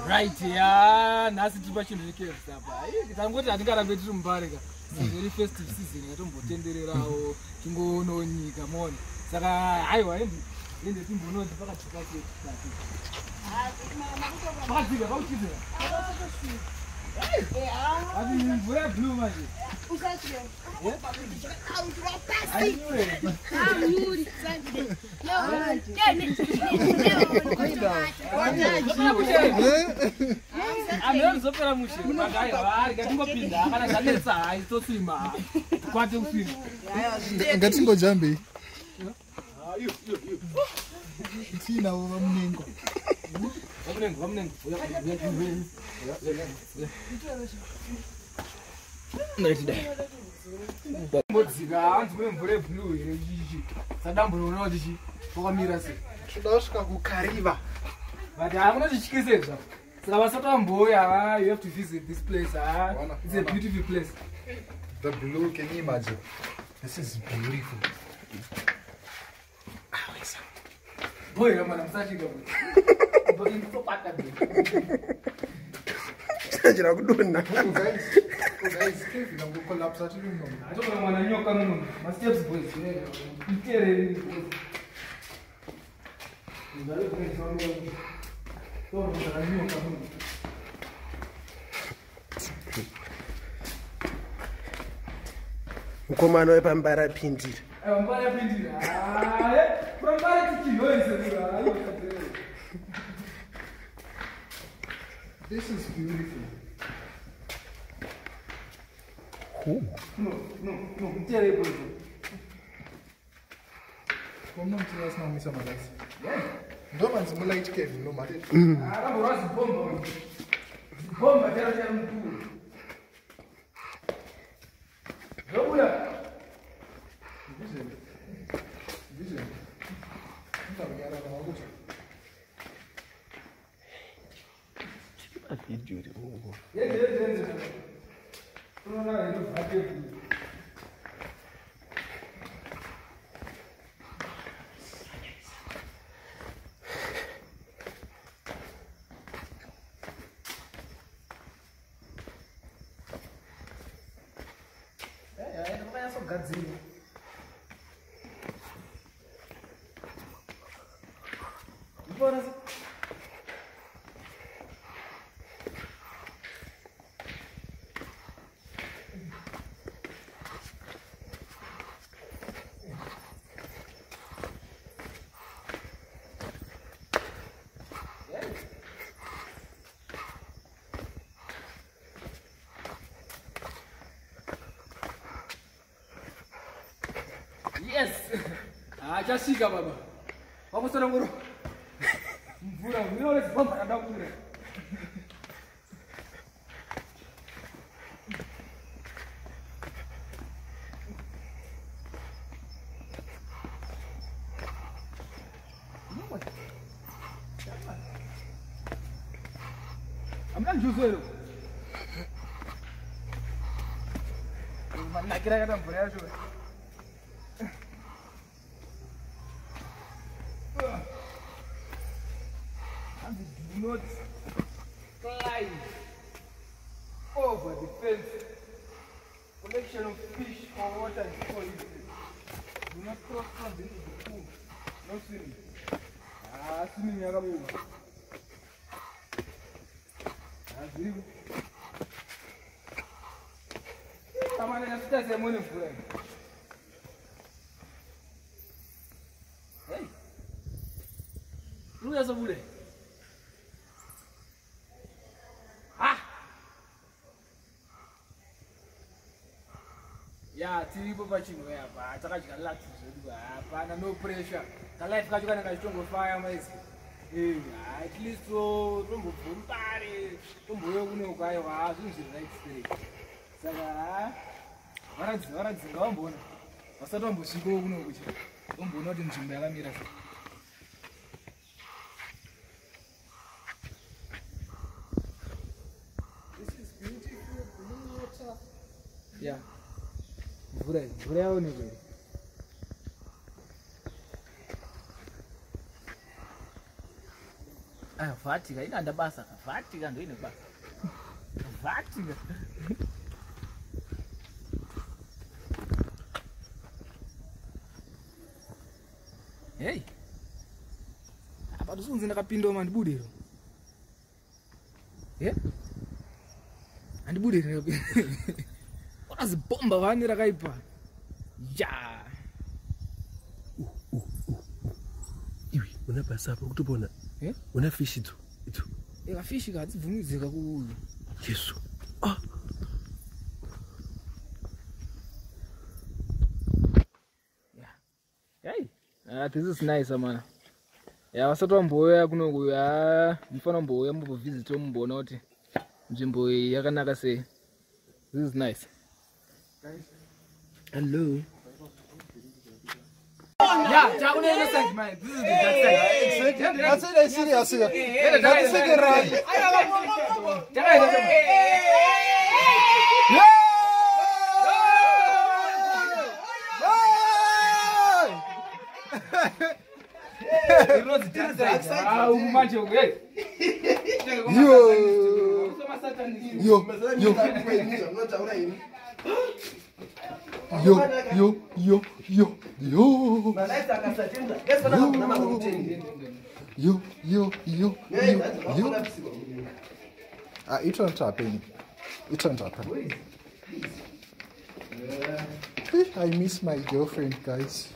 Right, yeah, nasi tupa chinhu chekevs apa. Tangoti hatingarambe tiri muBarika. Very festive season yatombotendererawo tingononyika mona. Saka haiwa ende timbonoti pakati pake. Pakadzika pauchizira. Abi mvura blue manje. Usachira. Amezopera mushe. Magai ngatingopinda kana zvanetsa haitosima. Kwate ufini. Ngatingojambe. Tina vamunengo. Vamunengo. Modzika hanzi kune mvura blue here chichi. Sadamburoona kuti chi kwakamira sei. Tudasvika kukariva. But hamuna chityise zva. Saka vasatamboya, you have to visit this place. It's a beautiful place. The blue, can you imagine? This is beautiful. Boy, I'm going to say it. Mukomana wepambara pindira. Pambara pindira. Pambara Chinhoyi sekura. This is beautiful. No, terrible. Como não tinha essa missa mais? Não, mas o moleque que não mate. Ah, bomba. Bomba já muito. Vamos lá. Vision. Não tá ligado não algo. A vídeo. Yes. Chasvika baba. Vamusora ngoro. Mvura, unoona bomba kadakura. Amna njuzero. Manakira kada mvura yacho. Do not climb over the fence. Collection of fish or water is poison. Do not cross into the pool. No swimming. Swimming yakabuka. Azvivo. Kamana yasita semone mvura. Hey. Ruya sabude. Yeah, tiripo pachinhoyi apa takadya relax zvedu hapana no pressure kalife kacho kana kachitongofaya maisi at least tombobvumbare tomboyo kuno kwayo zvinhu zviri right straight saka varadzinga vambona vasati vambosvikawo kuno kucha vambona kuti nzvimbo yakamira sei. This is beautiful blue water. Yeah. Mvura yaonekwa. Vatika ina ndabasa Vatika ndo ine basa Vatika Hey apa tusunze ndakapinda mandibudiro andibudiro wakazibomba vani rakaipa ja iwe una basa apa kutopona una fish itu fish kadzibvumidzeka kuuyu Yesu Hey this is nice man wasati wamboya kunoku mufana mboya mumbovisit mumbona kuti nzvimbo iyi yakanaka sei. This is nice. Hello. Yeah, Japan is the same, man. This is the dark side. That's it, I see you, I see you. That's the second right. It was the dark side. Ah, much okay. It won't happen. It won't happen. I miss my girlfriend, guys.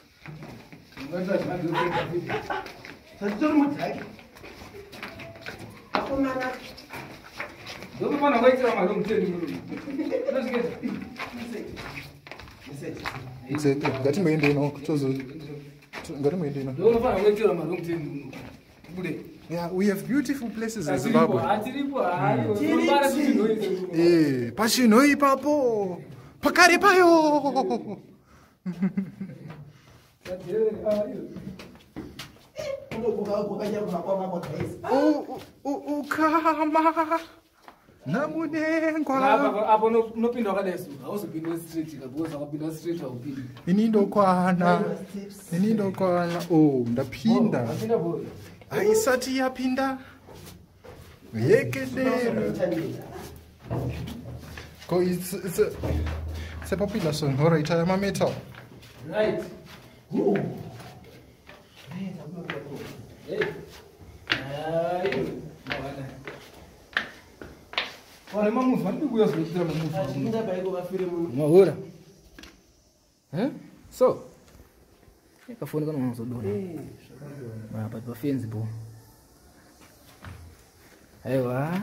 Yeah, we have beautiful places in Zimbabwe. Pachinhoyi papo. Pakare payo. Ukama. Namunengwa. Apo nopinda wakadesu. Hausopinda street kabuza wakapinda street haupindi. Inindokwana. Oh, ndapinda. Aisati yapinda. Yekedero. It's a popular song. All right, I am a metal. Right. Ooh. Hey. Olha, uma música, não gosto de ter uma música. So, é que a fone não usa dor. Ah, para fins bom. Aí vai.